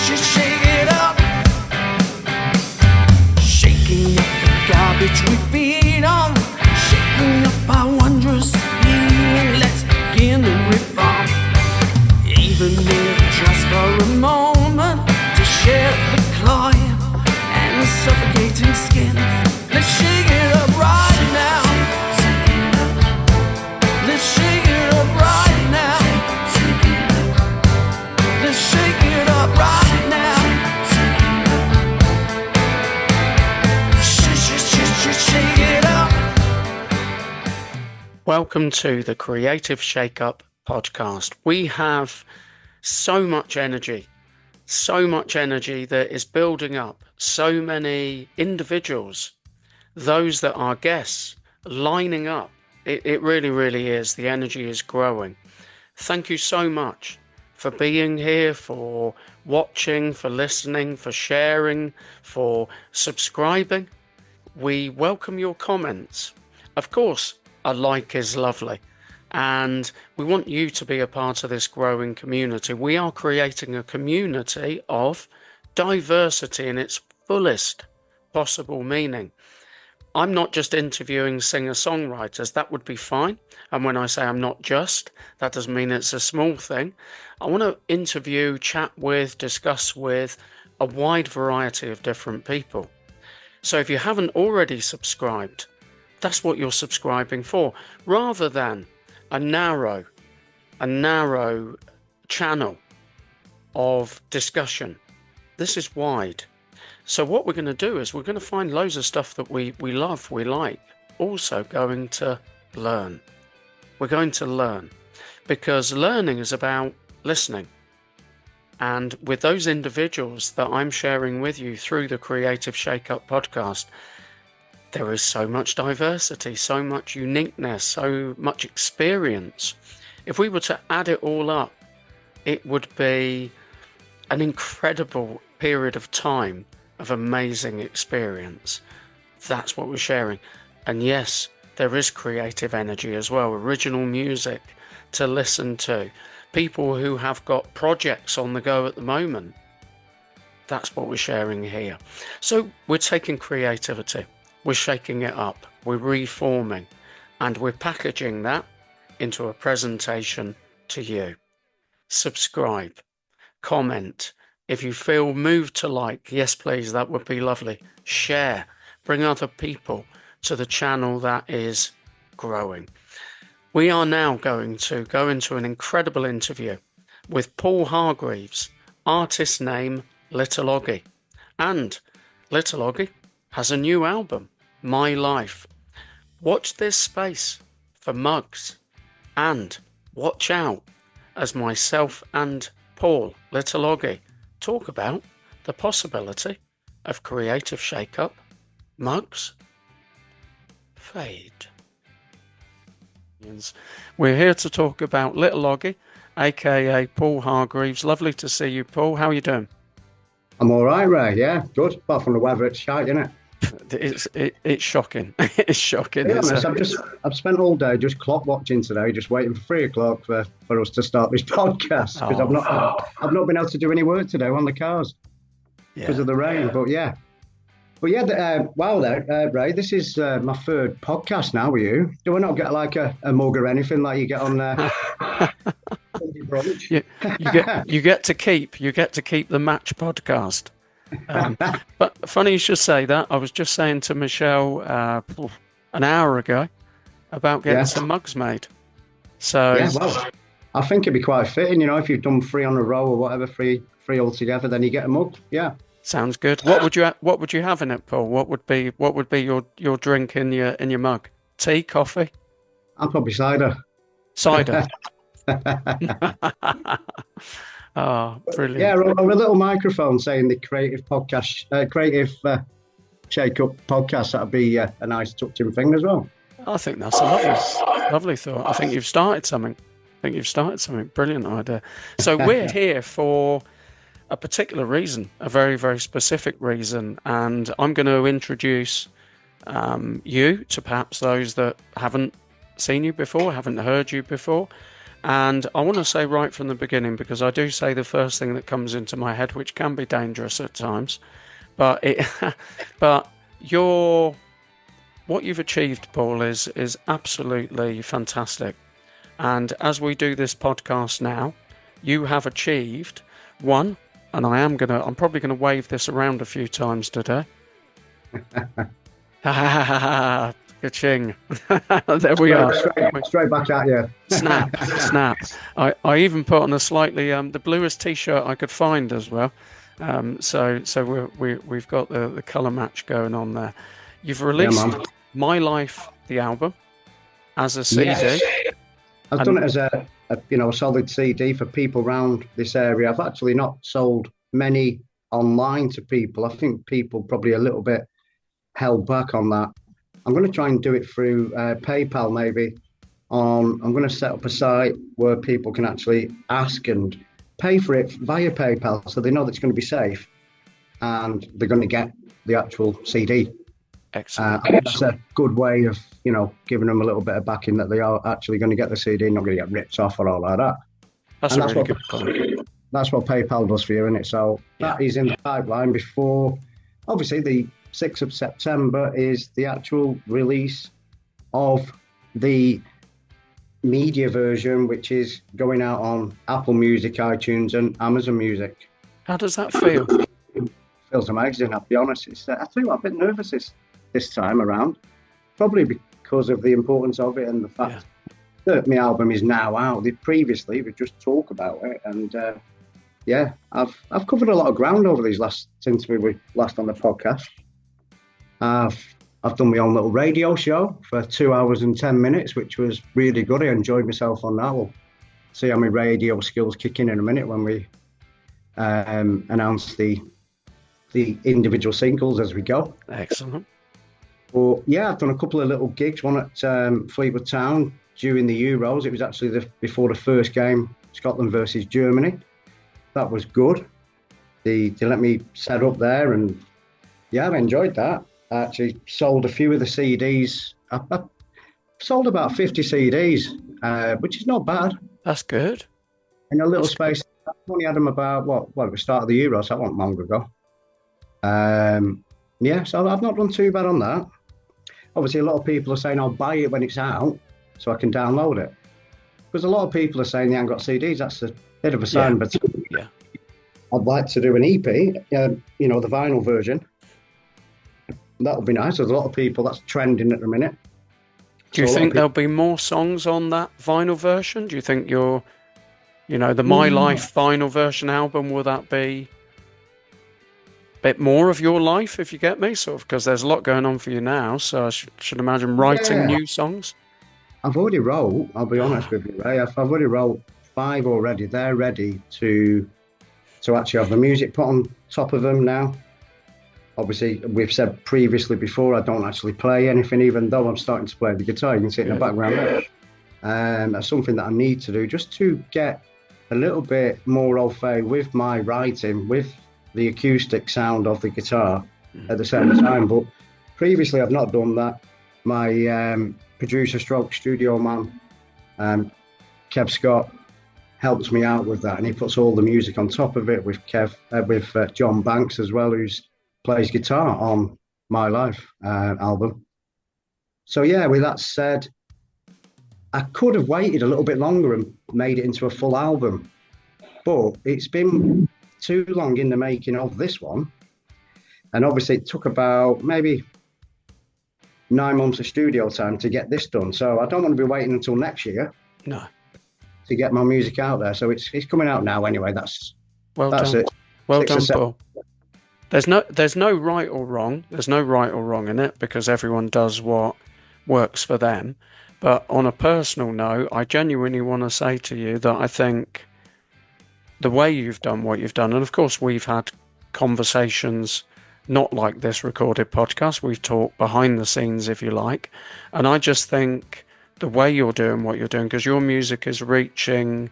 Shake it up. Shaking up the garbage we feed on. Shaking up our wondrous being. Let's begin to reform. Even if just for a moment, to share the cloying and the suffocating skin. Let's shake it up right now. Let's shake it up right now. Let's shake it up right now. Shake it up. Welcome to the Creative Shake-Up podcast. We have so much energy that is building up, so many individuals, those that are guests, lining up. It really, really is. The energy is growing. Thank you so much for being here, for watching, for listening, for sharing, for subscribing. We welcome your comments. Of course, a like is lovely. And we want you to be a part of this growing community. We are creating a community of diversity in its fullest possible meaning. I'm not just interviewing singer-songwriters. That would be fine. And when I say I'm not just, that doesn't mean it's a small thing. I want to interview, chat with, discuss with a wide variety of different people. So if you haven't already subscribed, that's what you're subscribing for, rather than a narrow channel of discussion. This is wide. So what we're going to do is we're going to find loads of stuff that we love, we like, also going to learn. We're going to learn, because learning is about listening. And with those individuals that I'm sharing with you through the Creative Shake-Up podcast, there is so much diversity, so much uniqueness, so much experience. If we were to add it all up, it would be an incredible period of time of amazing experience. That's what we're sharing. And yes, there is creative energy as well, original music to listen to, people who have got projects on the go at the moment. That's what we're sharing here. So we're taking creativity, we're shaking it up, we're reforming, and we're packaging that into a presentation to you. Subscribe, comment. If you feel moved to like, yes please, that would be lovely. Share, bring other people to the channel that is growing. We are now going to go into an incredible interview with Paul Hargreaves, artist name Little Oggy. And Little Oggy has a new album, My Life. Watch this space for mugs, and watch out as myself and Paul, Little Oggy, talk about the possibility of Creative Shake-Up mugs fade. We're here to talk about Little Oggy, aka Paul Hargreaves. Lovely to see you, Paul. How are you doing? I'm all right, Ray. Yeah, good. Apart from the weather, it's shite, isn't it? It's shocking. It's shocking. To be honest, I've spent all day just clock watching today, just waiting for 3:00 for us to start this podcast, because I've not been able to do any work today on the cars because of the rain. But yeah, Ray, this is my third podcast now with you. Do I not get like a mug or anything like you get on brunch? You get to keep the match podcast. But funny you should say that. I was just saying to Michelle an hour ago about getting some mugs made. So well, I think it'd be quite fitting, if you've done 3 on a row or whatever, three altogether, then you get a mug. Yeah. Sounds good. What would you have in it, Paul? What would be your drink in your mug? Tea, coffee? I'll probably cider. Cider. Oh, brilliant. Yeah, or a little microphone saying the Creative Shake-Up podcast. That'd be a nice tucked-in thing as well. I think that's a lovely thought. I think you've started something. Brilliant idea. So we're here for a particular reason, a very, very specific reason. And I'm going to introduce you to perhaps those that haven't seen you before, haven't heard you before. And I want to say right from the beginning, because I do say the first thing that comes into my head, which can be dangerous at times, but but what you've achieved, Paul, is absolutely fantastic. And as we do this podcast now, you have achieved one, and I'm probably gonna wave this around a few times today. Ka-ching. There we are. Straight back at you. Snap, snap. I even put on a slightly the bluest t-shirt I could find as well. So we've got the colour match going on there. You've released My Life, the album, as a CD. Yes. I've done it as a solid CD for people around this area. I've actually not sold many online to people. I think people probably a little bit held back on that. I'm going to try and do it through PayPal maybe. I'm going to set up a site where people can actually ask and pay for it via PayPal, so they know that it's going to be safe and they're going to get the actual CD. Excellent. That's a good way of, giving them a little bit of backing that they are actually going to get the CD, not going to get ripped off or all like that. That's really good point. That's what PayPal does for you, isn't it? So that is in the pipeline before, obviously, the 6th of September is the actual release of the media version, which is going out on Apple Music, iTunes, and Amazon Music. How does that feel? It feels amazing, I'll be honest. I tell you what, I'm a bit nervous this time around, probably because of the importance of it and the fact that my album is now out. Previously, we just talk about it, and I've covered a lot of ground over since we were last on the podcast. I've done my own little radio show for 2 hours and 10 minutes, which was really good. I enjoyed myself on that. We'll see how my radio skills kick in a minute when we announce the individual singles as we go. Excellent. But I've done a couple of little gigs. One at Fleetwood Town during the Euros. It was actually before the first game, Scotland versus Germany. That was good. They let me set up there, and I've enjoyed that. I actually sold a few of the CDs. I sold about 50 CDs, which is not bad. That's good. In a little space. I've only had them about, at the start of the Euros, so that wasn't long ago. So I've not done too bad on that. Obviously, a lot of people are saying I'll buy it when it's out so I can download it. Because a lot of people are saying they haven't got CDs. That's a bit of a sign. But I'd like to do an EP, the vinyl version. That would be nice. There's a lot of people that's trending at the minute. Do you think there'll be more songs on that vinyl version? Do you think the My Life vinyl version album, will that be a bit more of your life, if you get me? Sort of, because there's a lot going on for you now, so I should imagine writing new songs. I've already wrote, I'll be honest with you, Ray. I've already wrote 5 already. They're ready to actually have the music put on top of them now. Obviously, we've said previously before, I don't actually play anything, even though I'm starting to play the guitar. You can see it in the background there. That's something that I need to do just to get a little bit more au fait with my writing, with the acoustic sound of the guitar at the same time. But previously, I've not done that. My producer stroke studio man, Kev Scott, helps me out with that, and he puts all the music on top of it with John Banks as well, who plays guitar on My Life album. So with that said, I could have waited a little bit longer and made it into a full album, but it's been too long in the making of this one, and obviously it took about maybe 9 months of studio time to get this done. So I don't want to be waiting until next year. No. To get my music out there. So it's coming out now anyway. That's done. It. Well done, Paul. There's no right or wrong. There's no right or wrong in it, because everyone does what works for them. But on a personal note, I genuinely want to say to you that I think the way you've done what you've done, and of course we've had conversations not like this recorded podcast, we've talked behind the scenes, if you like, and I just think the way you're doing what you're doing, because your music is reaching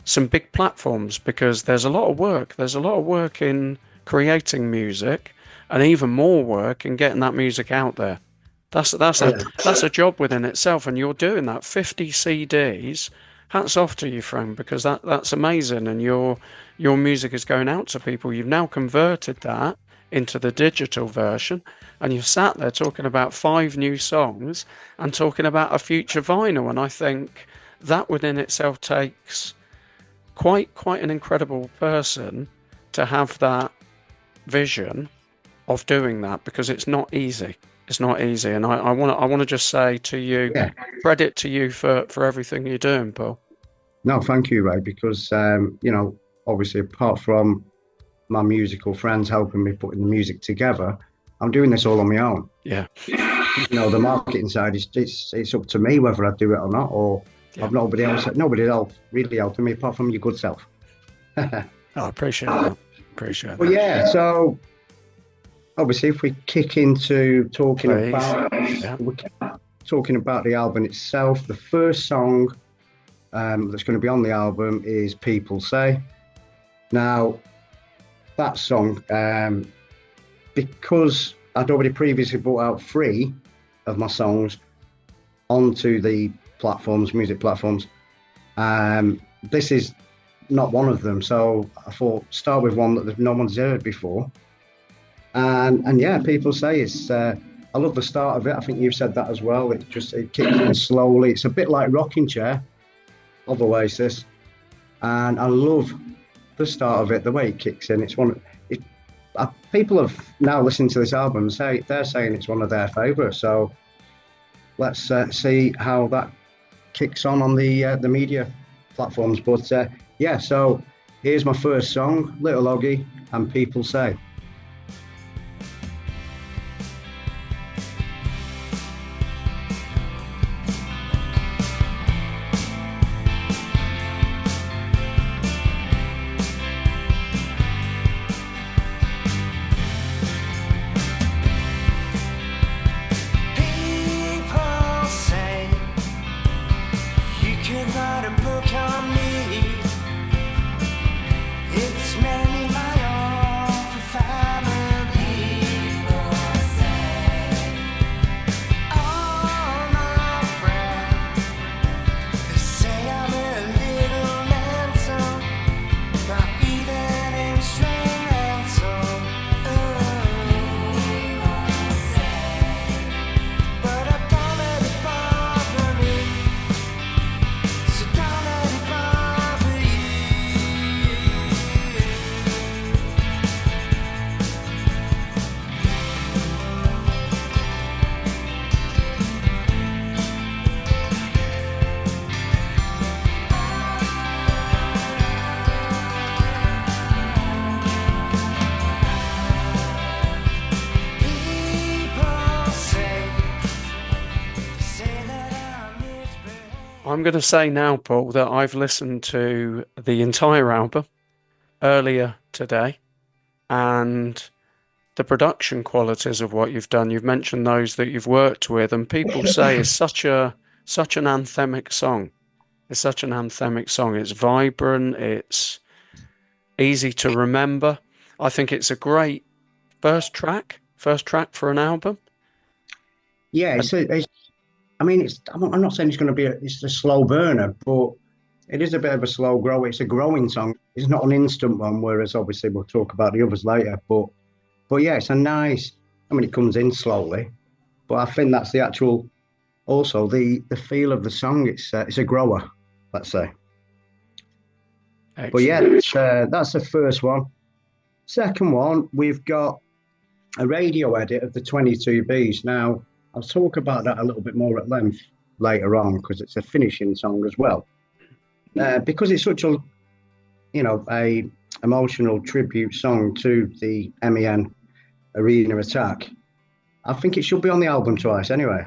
some big platforms, because there's a lot of work in creating music, and even more work in getting that music out there. That's a job within itself, and you're doing that. 50 CDs hats off to you, friend, because that's amazing, and your music is going out to people. You've now converted that into the digital version, and you've sat there talking about 5 new songs and talking about a future vinyl, and I think that within itself takes quite an incredible person to have that vision of doing that, because it's not easy. It's not easy, and I want to just say to you, Yeah. credit to you for everything you're doing, Paul. No, thank you, Ray, because obviously apart from my musical friends helping me putting the music together, I'm doing this all on my own. Yeah. The marketing side is it's up to me whether I do it or not, or I've nobody else really helping me apart from your good self. I appreciate that. Appreciate that. Well, yeah. So obviously, if we kick into talking about the album itself, the first song that's going to be on the album is "People Say." Now, that song, because I'd already previously brought out 3 of my songs onto the music platforms, this is not one of them. So I thought start with one that no one's heard before. And yeah, People Say it's. I love the start of it. I think you've said that as well. It kicks in slowly. It's a bit like Rocking Chair of Oasis, and I love the start of it. The way it kicks in. It's one. People have now listened to this album and they're saying it's one of their favourites. So let's see how that kicks on the media platforms. But yeah, so here's my first song, Little Oggy and People Say. I'm going to say now, Paul, that I've listened to the entire album earlier today, and the production qualities of what you've done. You've mentioned those that you've worked with, and People Say is such an anthemic song. It's such an anthemic song. It's vibrant. It's easy to remember. I think it's a great first track for an album. Yeah, I'm not saying it's going to be it's a slow burner, but it is a bit of a slow grower. It's a growing song. It's not an instant one, whereas obviously we'll talk about the others later. But yeah, it's a nice. It comes in slowly, but I think that's the actual. Also, the feel of the song. It's a grower, let's say. Excellent. But yeah, that's the first one. Second one, we've got a radio edit of the 22Bs. Now, I'll talk about that a little bit more at length later on because it's a finishing song as well. Because it's such a emotional tribute song to the MEN Arena attack. I think it should be on the album twice anyway,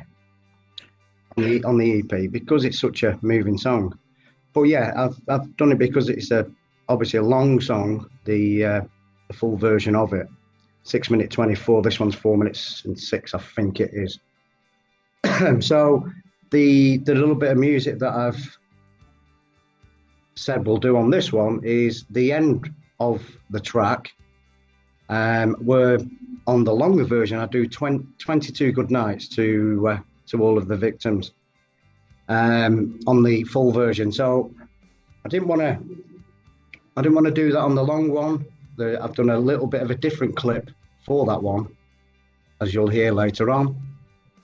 on the EP, because it's such a moving song. But yeah, I've done it because it's obviously a long song, the full version of it, 6 minute 24. This one's 4 minutes and 6, I think it is. So the little bit of music that I've said we'll do on this one is the end of the track. Where on the longer version I do 22 good nights to all of the victims. on the full version. So I didn't want to do that on the long one. I've done a little bit of a different clip for that one, as you'll hear later on.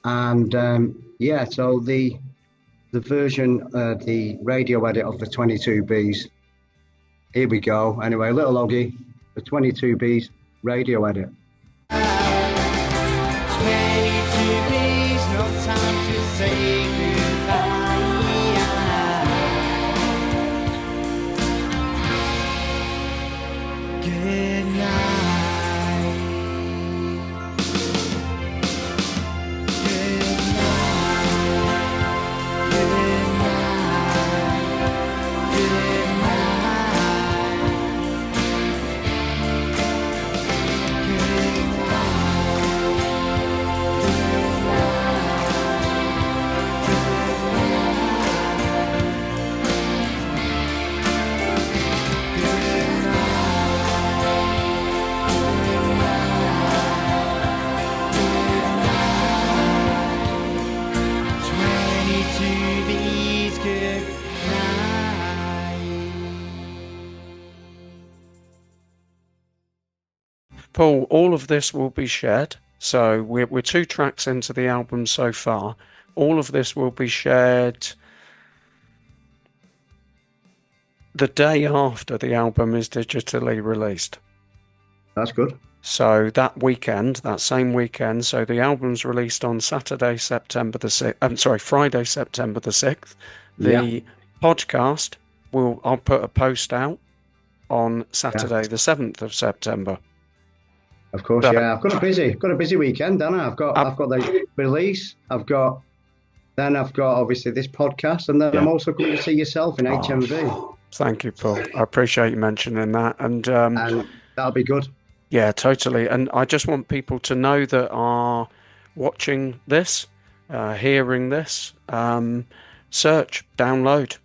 And so the version, the radio edit of the 22Bs. Here we go. Anyway, little Oggy, the 22Bs radio edit. 22Bs, no time to say goodbye. Good night. Good night. Good night. Good Paul, all of this will be shared. So we're 2 tracks into the album so far. All of this will be shared the day after the album is digitally released. That's good. So that weekend, that same weekend, so the album's released on Friday, September the 6th. The podcast I'll put a post out on Saturday, the 7th of September. Of course, yeah. I've got a busy weekend, don't I? I've got the release. I've got obviously this podcast, and then I'm also going to see yourself in HMV. Thank you, Paul. I appreciate you mentioning that, and that'll be good. Yeah, totally. And I just want people to know that are watching this, hearing this, search, download.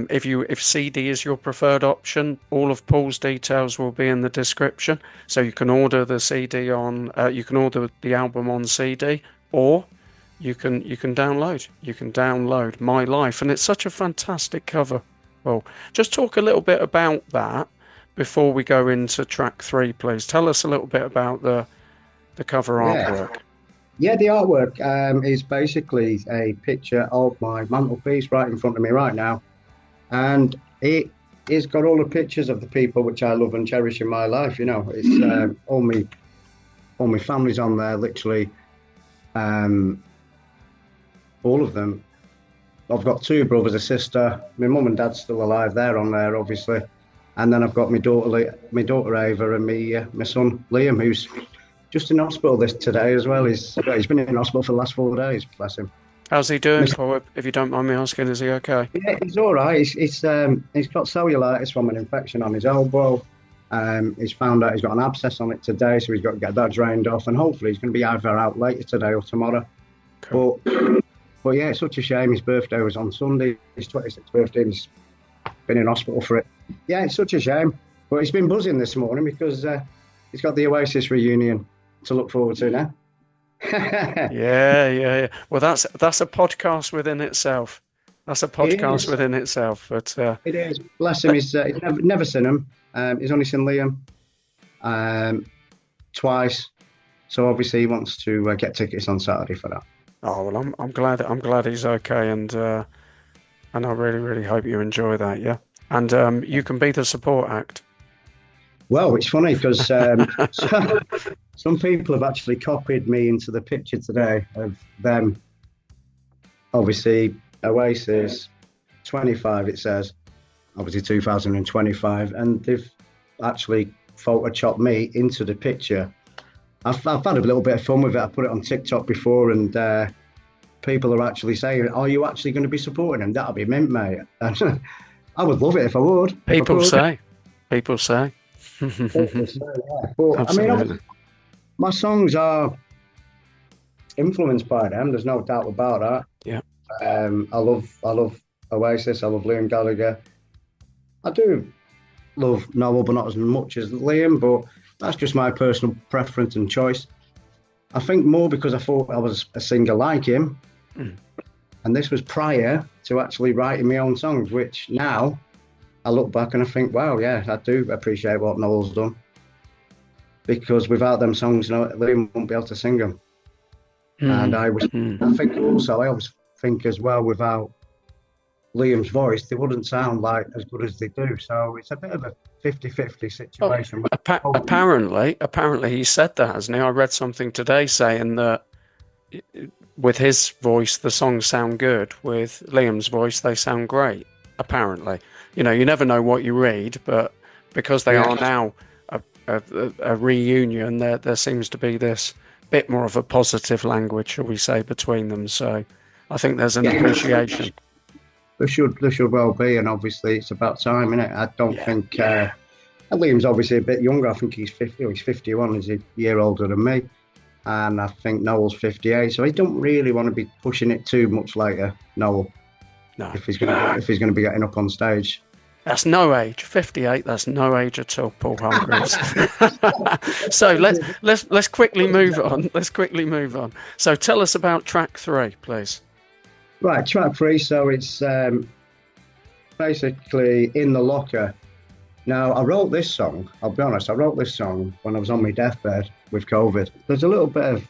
If CD is your preferred option, all of Paul's details will be in the description, so you can order the CD on. You can order the album on CD, or you can download. You can download My Life, and it's such a fantastic cover. Well, just talk a little bit about that before we go into track 3, please. Tell us a little bit about the cover artwork. Yeah, the artwork is basically a picture of my mantelpiece right in front of me right now. And it's got all the pictures of the people which I love and cherish in my life. You know, it's all my family's on there, literally. All of them. I've got 2 brothers, a sister. My mum and dad's still alive. They're on there, obviously. And then I've got my daughter Ava, and my son Liam, who's just in hospital today as well. He's been in hospital for the last 4 days, bless him. How's he doing, Paul? If you don't mind me asking, is he okay? Yeah, he's all right. He's got cellulitis from an infection on his elbow. He's found out he's got an abscess on it today, so he's got to get that drained off, and hopefully he's going to be either out later today or tomorrow. Cool. But yeah, it's such a shame. His birthday was on Sunday. His 26th birthday, and he's been in hospital for it. Yeah, it's such a shame. But he's been buzzing this morning because he's got the Oasis reunion to look forward to now. Yeah. Well, that's a podcast within itself. But it is. Bless him. He's never seen him. He's only seen Liam twice. So obviously he wants to get tickets on Saturday for that. Oh well, I'm glad he's okay, and I really, really hope you enjoy that. Yeah, and you can be the support act. Well, it's funny because some people have actually copied me into the picture today of them. Obviously, Oasis 25, it says, obviously 2025, and they've actually photoshopped me into the picture. I've had a little bit of fun with it. I put it on TikTok before, and people are actually saying, "Are you actually going to be supporting them?" That'll be mint, mate. And I would love it if I would. People say. But, I mean, my songs are influenced by them. There's no doubt about that. Yeah. I love Oasis. I love Liam Gallagher. I do love Noel, but not as much as Liam. But that's just my personal preference and choice. I think more because I thought I was a singer like him. And this was prior to actually writing my own songs, which now I look back and I think, wow, yeah, I do appreciate what Noel's done. Because without them songs, Liam wouldn't be able to sing them. And I think also, I always think as well, without Liam's voice, they wouldn't sound like as good as they do. So it's a bit of a 50-50 situation. Apparently he said that, hasn't he? I read something today saying that with his voice, the songs sound good. With Liam's voice, they sound great. Apparently, you never know what you read, but because they are now a reunion, there seems to be this bit more of a positive language, shall we say, between them. So I think there's an appreciation. There should well be, and obviously it's about time, isn't it? I don't think Liam's obviously a bit younger. I think he's 50 or he's 51. He's a year older than me. And I think Noel's 58, so he don't really want to be pushing it too much later, Noel. No. If he's going to be getting up on stage. That's no age. 58. That's no age at all, Paul Hargreaves. So let's quickly move on. So tell us about track 3, please. Right, track 3. So it's basically In the Locker. Now, I wrote this song. I'll be honest. I wrote this song when I was on my deathbed with COVID. There's a little bit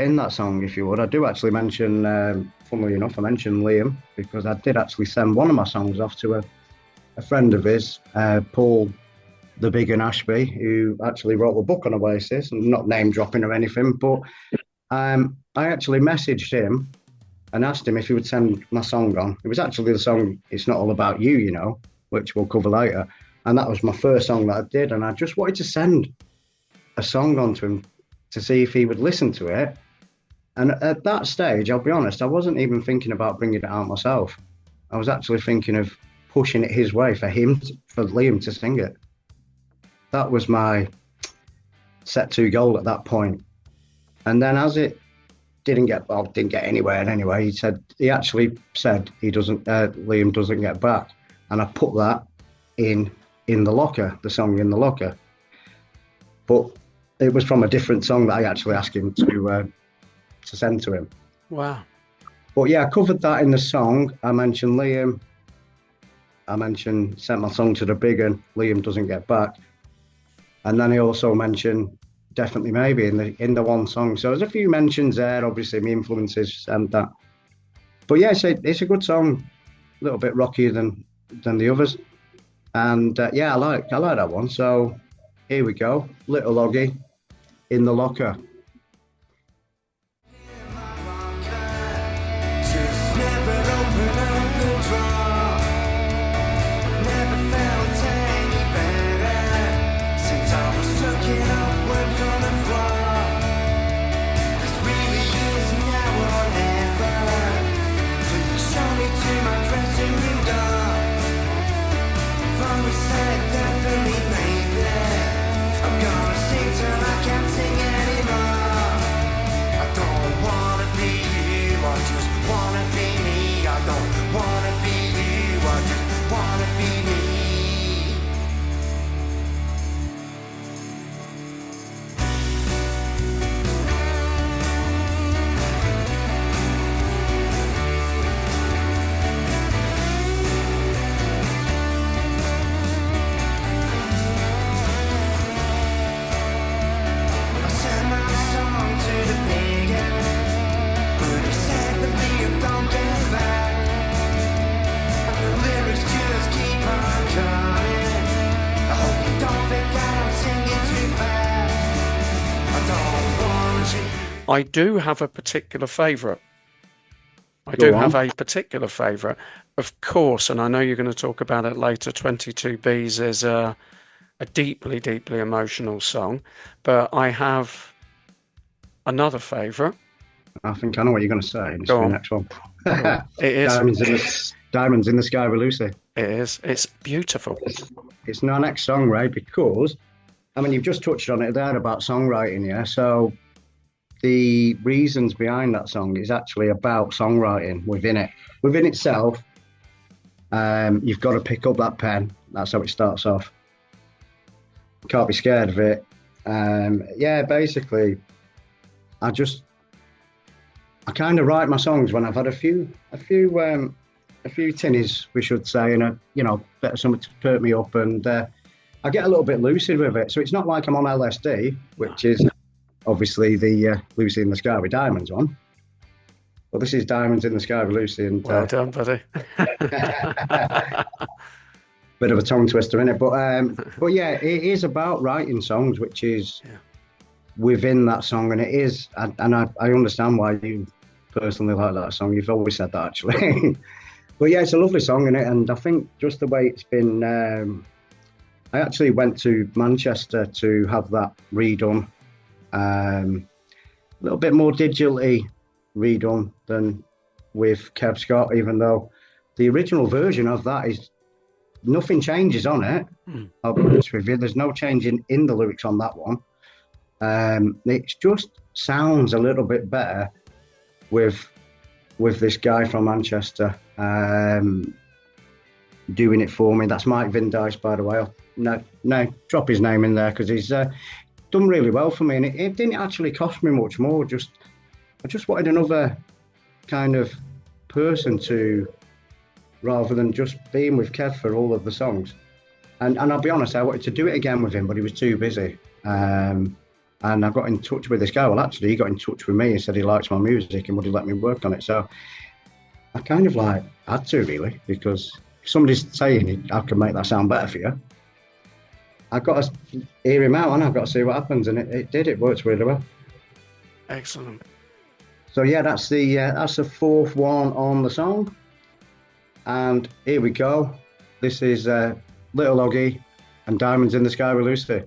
in that song, if you would. I do actually mention, funnily enough, I mentioned Liam because I did actually send one of my songs off to a friend of his, Paul the Big in Ashby, who actually wrote a book on Oasis. I'm not name dropping or anything, but I actually messaged him and asked him if he would send my song on. It was actually the song It's Not All About You, which we'll cover later. And that was my first song that I did. And I just wanted to send a song on to him to see if he would listen to it. And at that stage, I'll be honest, I wasn't even thinking about bringing it out myself. I was actually thinking of pushing it his way for Liam to sing it. That was my set 2 goal at that point. And then as it didn't get anywhere anyway, he actually said Liam doesn't get back. And I put that in the locker, the song In the Locker. But it was from a different song that I actually asked him to send to him. Wow. But yeah, I covered that in the song. I mentioned Liam. I mentioned sent my song to the big one, Liam doesn't get back. And then he also mentioned Definitely Maybe in the one song. So there's a few mentions there, obviously my influences and that. But yeah, it's a good song, a little bit rockier than the others. And I like that one. So here we go, Little Oggy, In the Locker. I do have a particular favourite. Have a particular favourite, of course, and I know you're going to talk about it later. 22Bs is a deeply, deeply emotional song, but I have another favourite. I think I know what you're going to say. It's the next one. It is. Diamonds in the Sky with Lucy. It is. It's beautiful. It's my next song, right? Because, I mean, you've just touched on it there about songwriting, yeah? So the reasons behind that song is actually about songwriting within it. Within itself, you've got to pick up that pen. That's how it starts off. Can't be scared of it. Basically, I I kind of write my songs when I've had a few tinnies, we should say, and bit of something to perk me up, and I get a little bit lucid with it. So it's not like I'm on LSD, which is obviously the Lucy in the Sky with Diamonds on. Well, this is Diamonds in the Sky with Lucy, and Well done, buddy. bit of a tongue twister in it, but yeah, it is about writing songs, which is within that song, and it is, and I understand why you personally like that song. You've always said that, actually. But yeah, it's a lovely song in it, and I think just the way it's been. I actually went to Manchester to have that redone, a little bit more digitally redone than with Kev Scott, even though the original version of that is nothing changes on it. I'll be honest with you, there's no change in the lyrics on that one. It just sounds a little bit better with this guy from Manchester doing it for me. That's Mike Vindice, by the way. No, drop his name in there because he's done really well for me, and it didn't actually cost me much more. I just wanted another kind of person to, rather than just being with Kev for all of the songs. And I'll be honest, I wanted to do it again with him, but he was too busy. And I got in touch with this guy. Well, actually, he got in touch with me and said he likes my music and would he let me work on it. So I kind of had to, really, because if somebody's saying I can make that sound better for you, I've got to hear him out and I've got to see what happens. And it did. It worked really well. Excellent. So yeah, that's the fourth one on the song. And here we go. This is Little Oggy and Diamonds in the Sky with Lucy.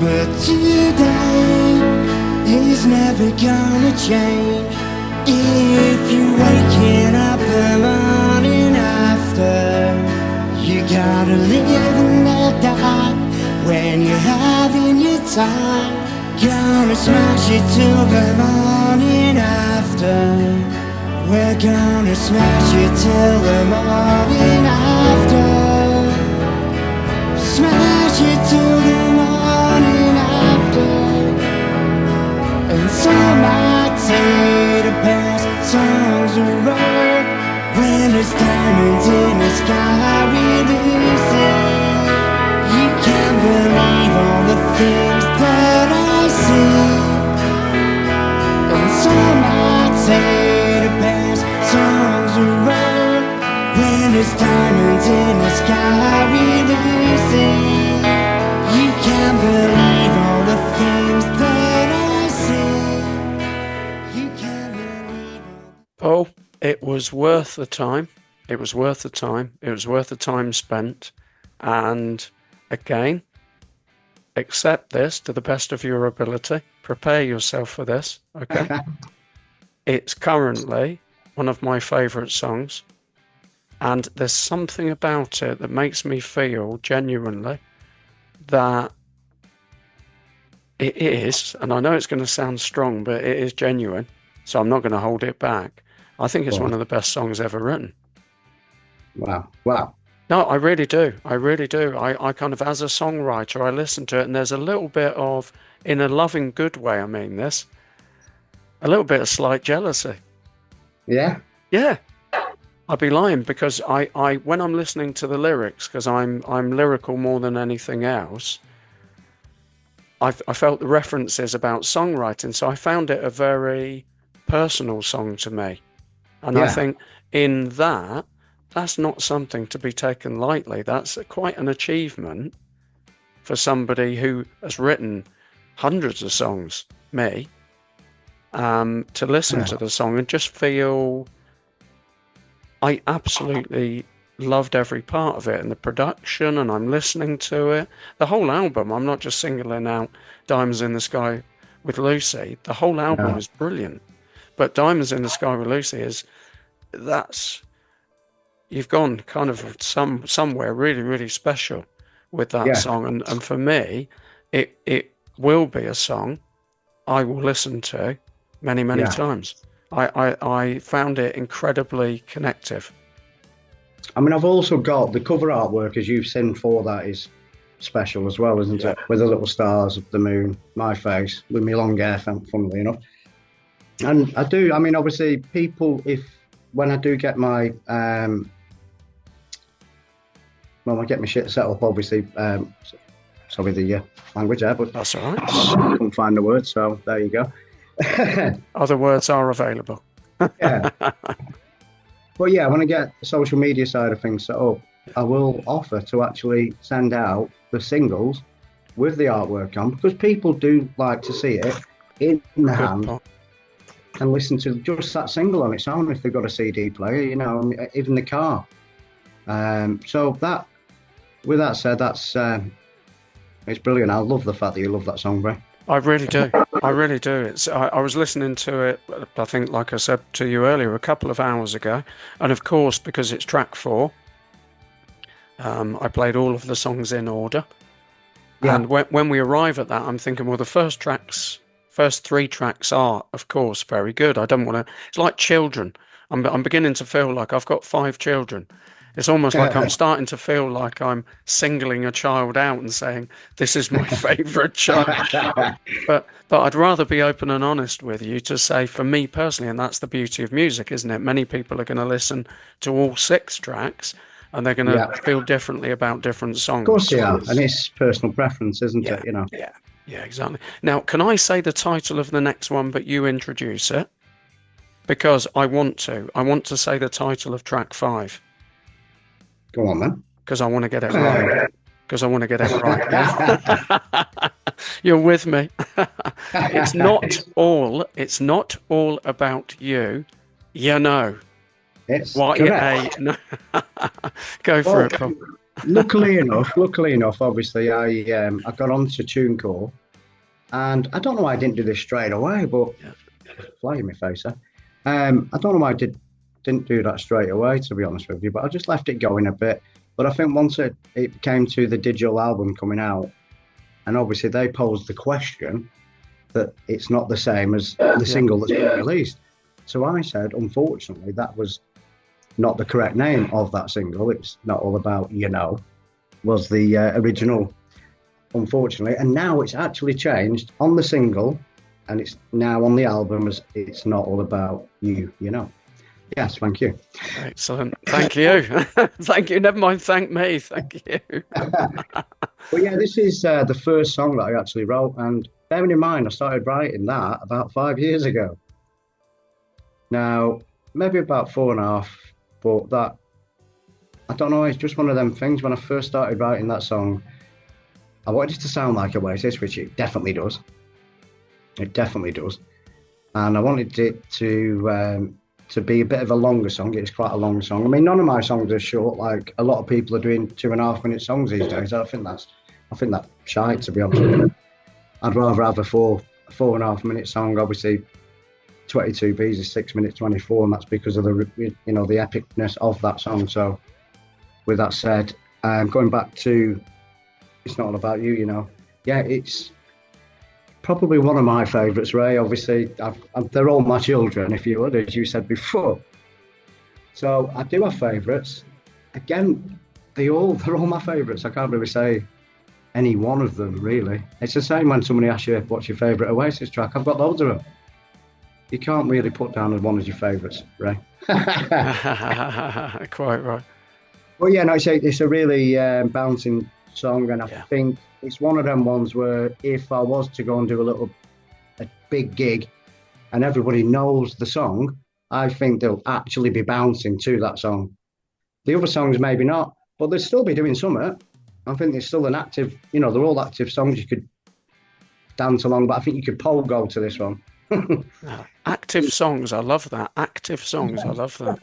But today is never gonna change. If you're waking up the morning after, you gotta live and let die when you're having your time. Gonna smash it till the morning after. We're gonna smash it till the morning after. Smash it till the morning after. And some might say the best songs are wrong when there's diamonds in the sky with Lucy. You can't believe all the things that I see. And some might say the best songs are wrong when there's diamonds in the sky with Lucy. You can't believe all the things that I see. You can't believe all. Paul, it was worth the time. It was worth the time. It was worth the time spent. And again, accept this to the best of your ability. Prepare yourself for this, okay? It's currently one of my favourite songs. And there's something about it that makes me feel genuinely that it is, and I know it's going to sound strong, but it is genuine. So I'm not going to hold it back. I think it's one of the best songs ever written. Wow. No, I really do. I kind of, as a songwriter, I listen to it and there's a little bit of, in a loving, good way, I mean this, a little bit of slight jealousy. Yeah? Yeah. I'd be lying because I when I'm listening to the lyrics, because I'm lyrical more than anything else, I felt the references about songwriting, so I found it a very personal song to me. And I think in that's not something to be taken lightly. That's quite an achievement for somebody who has written hundreds of songs, me, to listen to the song and just feel I absolutely loved every part of it and the production, and I'm listening to it. The whole album, I'm not just singling out Diamonds in the Sky with Lucy. The whole album is brilliant. But Diamonds in the Sky with Lucy you've gone kind of somewhere really, really special with that song. And for me, it will be a song I will listen to many, many times. I found it incredibly connective. I mean, I've also got the cover artwork, as you've seen for that, is special as well, isn't Yeah. it? With the little stars, the moon, my face, with my long hair, funnily enough. And I do, I mean, obviously, people, if when I do get my, I get my shit set up, obviously, sorry, the language there, but That's all right. I couldn't find the word, so there you go. Other words are available. Yeah. But yeah, when I get the social media side of things set up, I will offer to actually send out the singles with the artwork on, because people do like to see it in the hand point. and listen to just that single on its own if they've got a CD player, you know, even the car. So that, with that said, that's it's brilliant. I love the fact that you love that song, Bray. I really do. I really do. I was listening to it, I think, like I said to you earlier, a couple of hours ago. And of course, because it's track 4, I played all of the songs in order. Yeah. And when we arrive at that, I'm thinking, well, the first 3 tracks are, of course, very good. I don't want to, it's like children. I'm beginning to feel like I've got 5 children. It's almost like I'm starting to feel like I'm singling a child out and saying, this is my favourite child. But I'd rather be open and honest with you to say, for me personally, and that's the beauty of music, isn't it? Many people are going to listen to all 6 tracks and they're going to feel differently about different songs. Of course they are. And it's personal preference, isn't it? You know? Yeah, exactly. Now, can I say the title of the next one, but you introduce it? Because I want to say the title of track 5. Go on, then. Because I want to get it right. Yeah? You're with me. It's not all about you. You know. It's Why? correct. No. Go for it, Paul. luckily enough, obviously, I got onto TuneCore, and I don't know why I didn't do this straight away, but fly in my face, huh? I don't know why I didn't do that straight away, to be honest with you, but I just left it going a bit. But I think once it came to the digital album coming out, and obviously they posed the question that it's not the same as the single that's been released. So I said, unfortunately, that was not the correct name of that single. It's Not All About You Know, was the original, unfortunately. And now it's actually changed on the single, and it's now on the album as It's Not All About You, you know. Yes, thank you. Excellent. Thank you. Thank you. Never mind, thank me. Thank you. Well, yeah, this is the first song that I actually wrote. And bearing in mind, I started writing that about 5 years ago. Now, maybe about 4.5, but that, I don't know, it's just one of them things. When I first started writing that song, I wanted it to sound like Oasis, which it definitely does. It definitely does. And I wanted it to be a bit of a longer song. It's quite a long song. I mean, none of my songs are short. Like a lot of people are doing 2.5-minute songs these days. I think that's shite, to be honest with you. I'd rather have a 4.5-minute song. Obviously, 22 Bs is 6 minutes 24, and that's because of the epicness of that song. So, with that said, going back to It's Not All About You, you know. Yeah, it's probably one of my favourites, Ray. Obviously, they're all my children, if you would, as you said before. So I do have favourites. Again, they're all my favourites. I can't really say any one of them, really. It's the same when somebody asks you what's your favourite Oasis track. I've got loads of them. You can't really put down as one as your favourites, Ray. Quite right. Well, yeah, no, it's a really bouncing song, and I think it's one of them ones where if I was to go and do a big gig and everybody knows the song, I think they'll actually be bouncing to that song. The other songs maybe not, but they'll still be doing something. I think there's still an active, they're all active songs you could dance along, but I think you could pogo to this one. Active songs, I love that. Active songs, I love that.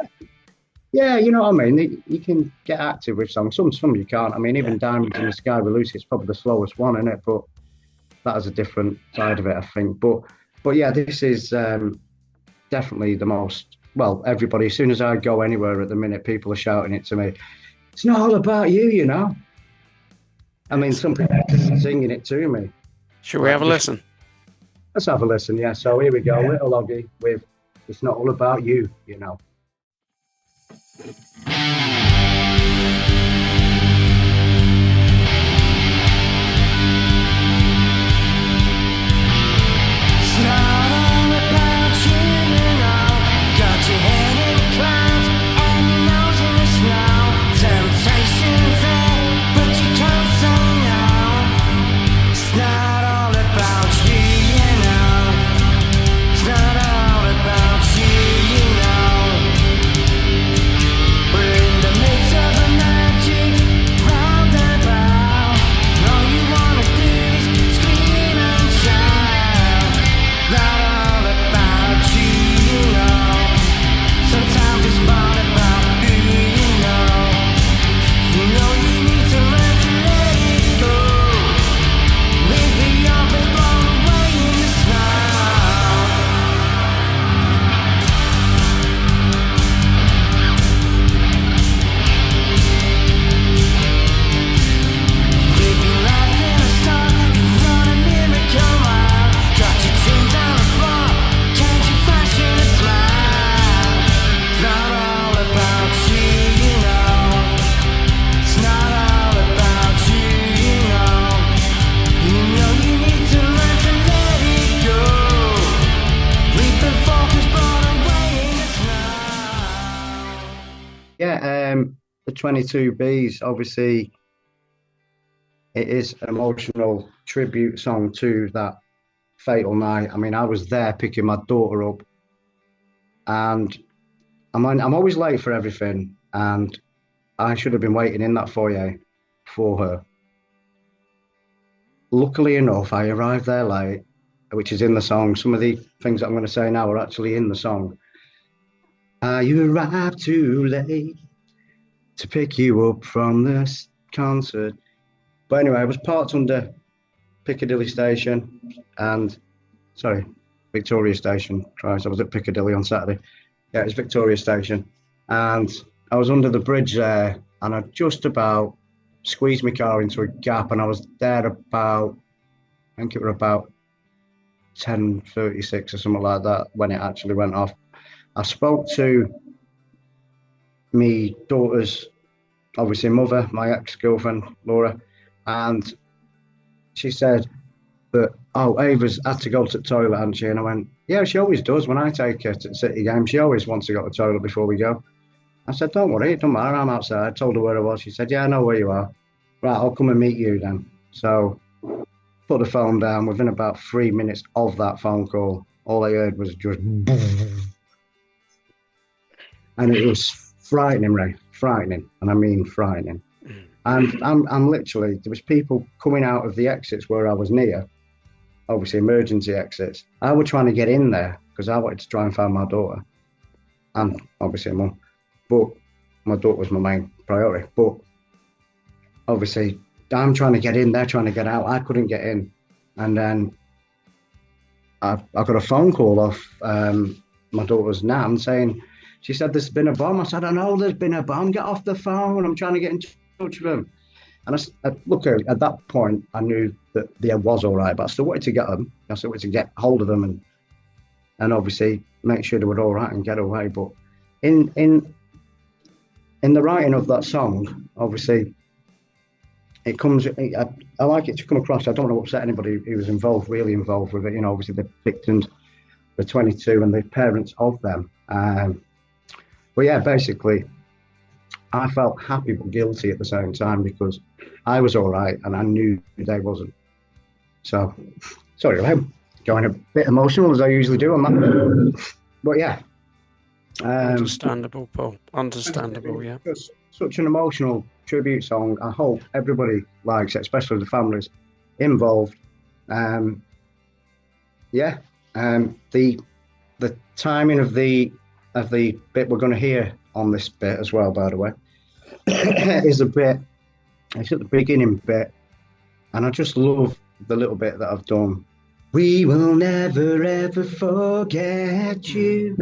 Yeah, you know what I mean? You can get active with songs. Some you can't. I mean, even Diamonds in the Sky with Lucy, it's probably the slowest one, isn't it? But that has a different side of it, I think. But yeah, this is definitely the most, well, everybody, as soon as I go anywhere at the minute, people are shouting it to me. It's not all about you, you know? I mean, some people are singing it to me. Should we have a listen? Let's have a listen, yeah. So here we go, Little Oggy with It's Not All About You, you know. the 22 Bs, obviously, it is an emotional tribute song to that fatal night. I mean, I was there picking my daughter up, and I'm always late for everything, and I should have been waiting in that foyer for her. Luckily enough, I arrived there late, which is in the song. Some of the things that I'm going to say now are actually in the song. You arrived too late to pick you up from this concert. But anyway, I was parked under Piccadilly Station and, sorry, Victoria Station. Christ, I was at Piccadilly on Saturday. Yeah, it's Victoria Station. And I was under the bridge there, and I just about squeezed my car into a gap, and I was there about, I think it was about 10:36 or something like that when it actually went off. I spoke to me daughter's, obviously, mother, my ex-girlfriend, Laura, and she said that, oh, Ava's had to go to the toilet, hasn't she? And I went, yeah, she always does. When I take her to the City game, she always wants to go to the toilet before we go. I said, don't worry, it don't matter, I'm outside. I told her where I was. She said, yeah, I know where you are. Right, I'll come and meet you then. So put the phone down. Within about 3 minutes of that phone call, all I heard was just and it was frightening, Ray, frightening, and I mean frightening. And I'm literally, there was people coming out of the exits where I was near, obviously emergency exits. I was trying to get in there because I wanted to try and find my daughter, and obviously mum, but my daughter was my main priority. But obviously, I'm trying to get in, they're trying to get out. I couldn't get in, and then I got a phone call off my daughter's nan saying, she said there's been a bomb. I said, I know there's been a bomb. Get off the phone. I'm trying to get in touch with them. And look, at that point, I knew that there was all right, but I still wanted to get them. I still wanted to get hold of them and obviously make sure they were all right and get away. But in the writing of that song, obviously, it comes. I like it to come across. I don't want to upset anybody who was involved, really involved with it. You know, obviously the victims, the 22, and the parents of them. But yeah, basically, I felt happy but guilty at the same time because I was all right and I knew they wasn't. So, sorry, I'm going a bit emotional as I usually do on that. But yeah. Understandable, Paul. Understandable, yeah. It's such an emotional tribute song. I hope everybody likes it, especially the families involved. Yeah. The timing of the bit we're going to hear on this bit as well, by the way, is a bit. It's at the beginning bit, and I just love the little bit that I've done. We will never ever forget you.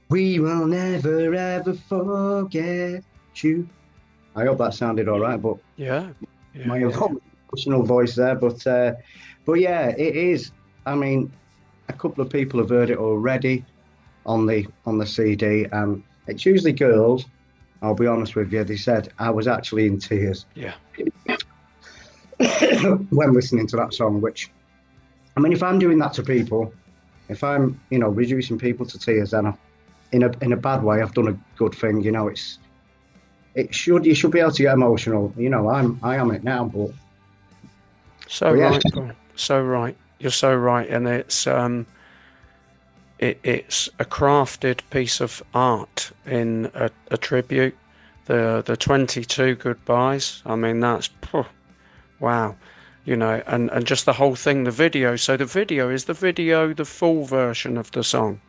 We will never ever forget you. I hope that sounded all right, but yeah, my emotional voice there, but yeah, it is. I mean, a couple of people have heard it already on the CD, and it's usually girls. I'll be honest with you. They said I was actually in tears. Yeah. When listening to that song, which, I mean, if I'm doing that to people, if I'm, reducing people to tears, then in a bad way, I've done a good thing. You should be able to get emotional. I am it now, but right, Paul. So right. You're so right, and it's it's a crafted piece of art in a tribute. The 22 goodbyes. I mean, that's wow, and just the whole thing, the video. So the video is the full version of the song.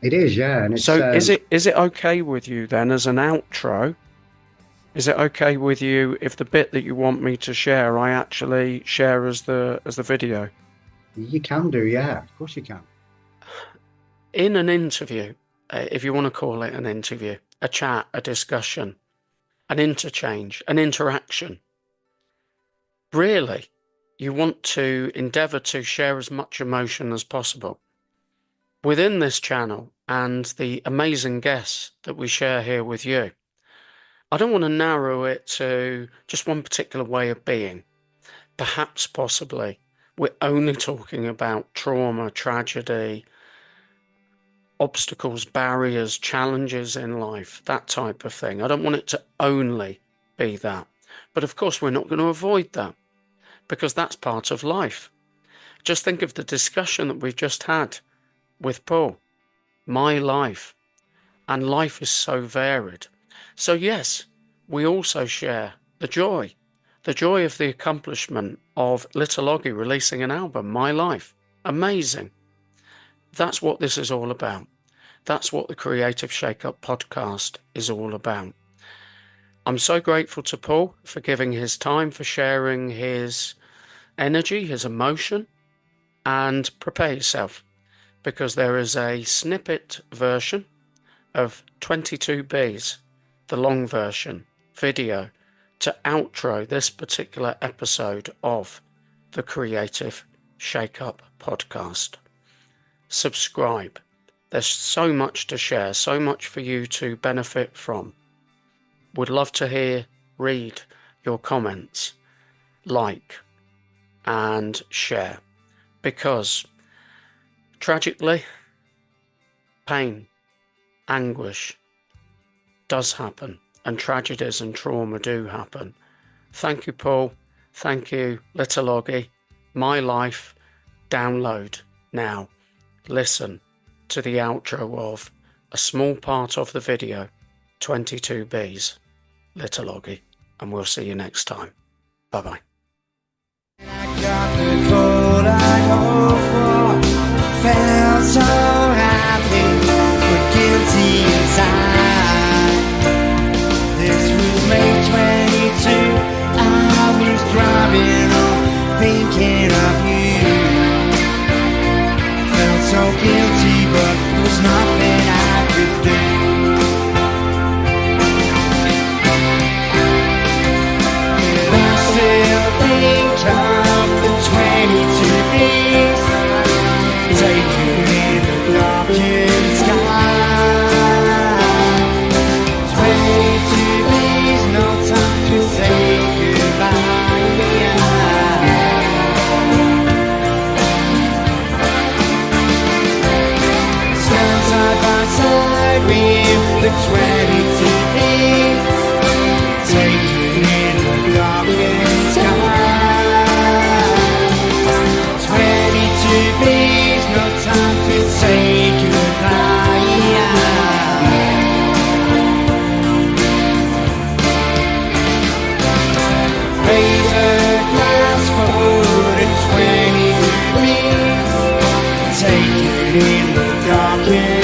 It is, yeah. And it's, so is it okay with you then as an outro? Is it okay with you if the bit that you want me to share, I actually share as the video? You can do, yeah. Of course you can. In an interview, if you want to call it an interview, a chat, a discussion, an interchange, an interaction, really, you want to endeavour to share as much emotion as possible. Within this channel and the amazing guests that we share here with you, I don't want to narrow it to just one particular way of being. Perhaps, possibly, we're only talking about trauma, tragedy, obstacles, barriers, challenges in life, that type of thing. I don't want it to only be that. But of course, we're not going to avoid that, because that's part of life. Just think of the discussion that we've just had with Paul. My life. And life is so varied. So yes, we also share the joy of the accomplishment of little Oggy releasing an album, My Life. Amazing. That's what this is all about. That's what the Creative Shake-Up podcast is all about. I'm so grateful to Paul for giving his time, for sharing his energy, his emotion, and prepare yourself, because there is a snippet version of 22Bs, the long version video, to outro this particular episode of the Creative Shake-Up podcast. Subscribe. There's so much to share, so much for you to benefit from. Would love to hear, read your comments, like, and share, because tragically, pain, anguish does happen, and tragedies and trauma do happen. Thank you, Paul. Thank you, little Oggy. My Life. Download now. Listen to the outro of a small part of the video, 22Bs, little Oggy, and we'll see you next time. Bye-bye. I got the gold I hoped for, felt so happy, but guilty inside. This was May 22, I was driving home, thinking of you. Felt so guilty, but there was nothing I could do. I still think of the 22Bs, taken in the darkened sky. 22Bs, no time to say goodbye. Stand side by side with the 22Bs, taken in the darkened sky. 22Bs, no time to say goodbye. Raise a glass for the 22Bs, take it in the darkness.